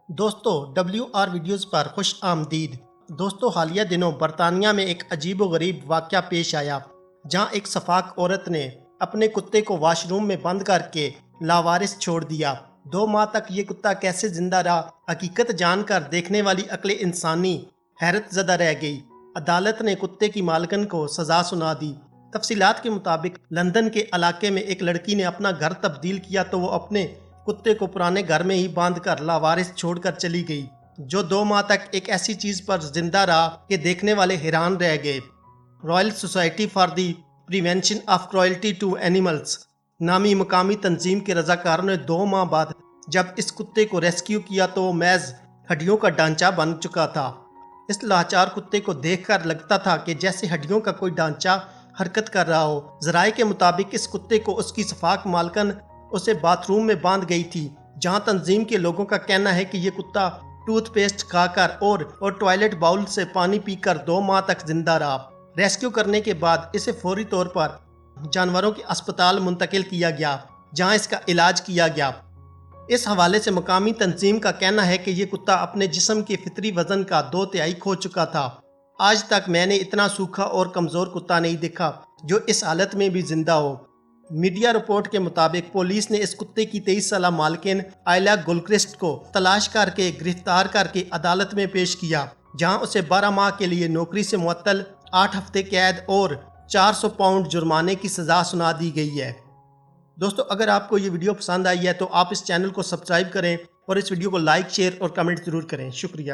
دوستو WR videos پر خوش آمدید۔ دوستو حالیہ دنوں برطانیہ میں ایک عجیب و غریب واقعہ پیش آیا جہاں ایک سفاک عورت نے اپنے کتے کو واش روم میں بند کر کے لاوارث چھوڑ دیا۔ 2 ماہ تک یہ کتا کیسے زندہ رہا، حقیقت جان کر دیکھنے والی عقل انسانی حیرت زدہ رہ گئی۔ عدالت نے کتے کی مالکن کو سزا سنا دی۔ تفصیلات کے مطابق لندن کے علاقے میں ایک لڑکی نے اپنا گھر تبدیل کیا تو وہ اپنے کتے کو پرانے گھر میں ہی باندھ کر لاوارث چھوڑ کر چلی گئی، جو 2 ماہ تک ایک ایسی چیز پر زندہ رہا کہ دیکھنے والے حیران رہ گئے۔ Royal Society for the Prevention of Cruelty to Animals نامی مقامی تنظیم کے رضاکاروں نے 2 ماہ بعد جب اس کتے کو ریسکیو کیا تو وہ محض ہڈیوں کا ڈھانچہ بن چکا تھا۔ اس لاچار کتے کو دیکھ کر لگتا تھا کہ جیسے ہڈیوں کا کوئی ڈھانچہ حرکت کر رہا ہو۔ ذرائع کے مطابق اس کتے کو اس کی سفاک مالکن اسے باتھ روم میں باندھ گئی تھی، جہاں تنظیم کے لوگوں کا کہنا ہے کہ یہ کتا ٹوتھ پیسٹ کھا کر اور ٹوائلٹ باؤل سے پانی پی کر 2 ماہ تک زندہ رہا۔ ریسکیو کرنے کے بعد اسے فوری طور پر جانوروں کے اسپتال منتقل کیا گیا جہاں اس کا علاج کیا گیا۔ اس حوالے سے مقامی تنظیم کا کہنا ہے کہ یہ کتا اپنے جسم کے فطری وزن کا 2/3 کھو چکا تھا۔ آج تک میں نے اتنا سوکھا اور کمزور کتا نہیں دیکھا جو اس حالت میں بھی زندہ ہو۔ میڈیا رپورٹ کے مطابق پولیس نے اس کتے کی 23 سالہ مالکن آئلا گلکرسٹ کو تلاش کر کے گرفتار کر کے عدالت میں پیش کیا، جہاں اسے 12 ماہ کے لیے نوکری سے معطل، 8 ہفتے قید اور 400 پاؤنڈ جرمانے کی سزا سنا دی گئی ہے۔ دوستو اگر آپ کو یہ ویڈیو پسند آئی ہے تو آپ اس چینل کو سبسکرائب کریں اور اس ویڈیو کو لائک، شیئر اور کمنٹ ضرور کریں۔ شکریہ۔